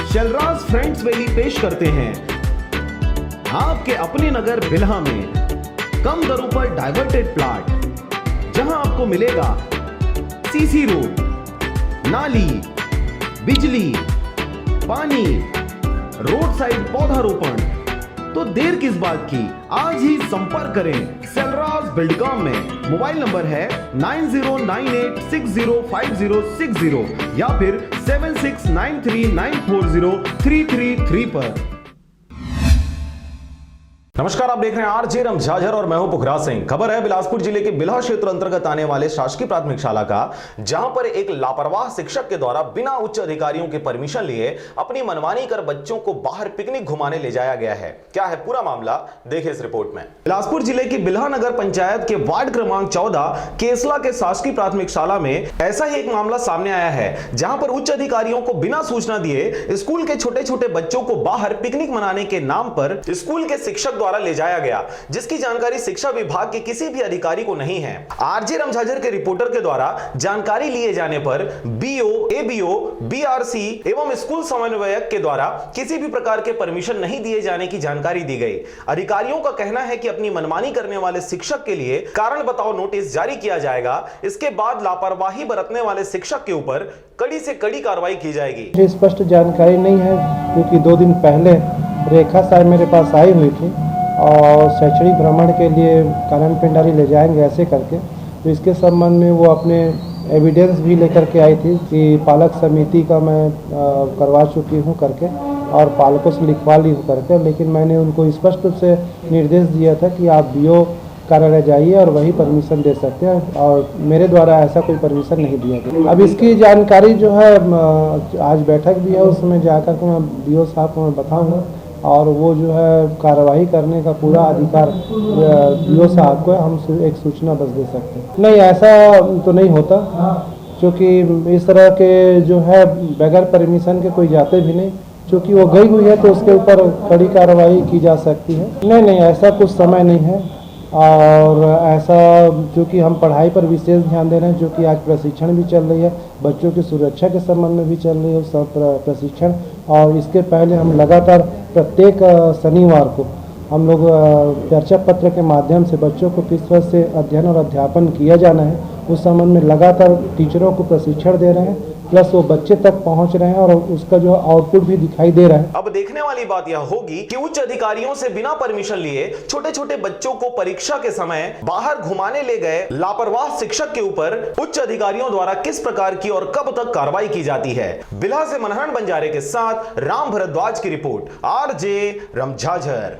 Shailraj friends valley पेश करते हैं आपके अपने नगर बिल्हा में कम दरों पर डाइवर्टेड प्लॉट, जहां आपको मिलेगा सीसी रोड, नाली, बिजली, पानी, रोड साइड पौधारोपण। तो देर किस बात की, आज ही संपर्क करें शैलराज बिल्डकॉम में। मोबाइल नंबर है 9098605060 या फिर 7693940333 पर। नमस्कार, आप देख रहे हैं आरजे रमझाझर और मैं हूं पुखराज सिंह। खबर है बिलासपुर जिले के बिल्हा क्षेत्र अंतर्गत आने वाले शासकीय प्राथमिक शाला का, जहां पर एक लापरवाह शिक्षक के द्वारा बिना उच्च अधिकारियों के परमिशन लिए अपनी मनमानी कर बच्चों को बाहर पिकनिक घुमाने ले जाया गया है। क्या है पूरा मामला, देखिए इस रिपोर्ट में। बिलासपुर जिले की बिल्हा नगर पंचायत के वार्ड क्रमांक 14 केसला के शासकीय प्राथमिक शाला में ऐसा ही एक मामला सामने आया है, जहां पर उच्च अधिकारियों को बिना सूचना दिए स्कूल के छोटे छोटे बच्चों को बाहर पिकनिक मनाने के नाम पर स्कूल के शिक्षक द्वारा ले जाया गया, जिसकी जानकारी शिक्षा विभाग के किसी भी अधिकारी को नहीं है। आरजे रमझाझर के रिपोर्टर के द्वारा जानकारी लिए जाने पर बीओ, एबीओ, बीआरसी एवं स्कूल समन्वयक के द्वारा किसी भी प्रकार के परमिशन नहीं दिए जाने की जानकारी दी गई। अधिकारियों का कहना है कि अपनी मनमानी करने वाले शिक्षक के लिए कारण बताओ नोटिस जारी किया जाएगा। इसके बाद लापरवाही बरतने वाले शिक्षक के ऊपर कड़ी से कड़ी कार्रवाई की जाएगी। स्पष्ट जानकारी नहीं है, क्योंकि 2 दिन पहले रेखा साहब मेरे पास आई हुई थी और शैक्षणिक भ्रमण के लिए कानन पिंडारी ले जाएंगे ऐसे करके, तो इसके संबंध में वो अपने एविडेंस भी लेकर के आई थी कि पालक समिति का मैं करवा चुकी हूँ करके और पालकों से लिखवा ली हूँ करके। लेकिन मैंने उनको स्पष्ट रूप से निर्देश दिया था कि आप बीओ कार्यालय जाइए और वही परमिशन दे सकते हैं, और मेरे द्वारा ऐसा कोई परमिशन नहीं दिया गया। अब इसकी जानकारी जो है आज बैठक भी है, उसमें जाकर के मैं बीओ साहब को मैं बताऊँगा और वो जो है कार्रवाई करने का पूरा अधिकार बीओ साहब को हम एक सूचना बस दे सकते हैं। नहीं, ऐसा तो नहीं होता, क्योंकि इस तरह के जो है बगैर परमिशन के कोई जाते भी नहीं। क्योंकि वो गई हुई है तो उसके ऊपर कड़ी कार्रवाई की जा सकती है। नहीं, ऐसा कुछ समय नहीं है, और ऐसा क्योंकि हम पढ़ाई पर विशेष ध्यान दे रहे हैं, जो कि आज प्रशिक्षण भी चल रही है, बच्चों की सुरक्षा के संबंध में भी चल रही है सब प्रशिक्षण। और इसके पहले हम लगातार प्रत्येक शनिवार को हम लोग चर्चा पत्र के माध्यम से बच्चों को किस तरह से अध्ययन और अध्यापन किया जाना है उस संबंध में लगातार टीचरों को प्रशिक्षण दे रहे हैं, प्लस वो बच्चे तक पहुंच रहे हैं और उसका जो आउटपुट भी दिखाई दे रहा है। अब देखने वाली बात यह होगी कि उच्च अधिकारियों से बिना परमिशन लिए छोटे छोटे बच्चों को परीक्षा के समय बाहर घुमाने ले गए लापरवाह शिक्षक के ऊपर उच्च अधिकारियों द्वारा किस प्रकार की और कब तक कार्रवाई की जाती है। बिल्हा से मनहरण बंजारे के साथ राम भरद्वाज की रिपोर्ट, आरजे रमझाझर।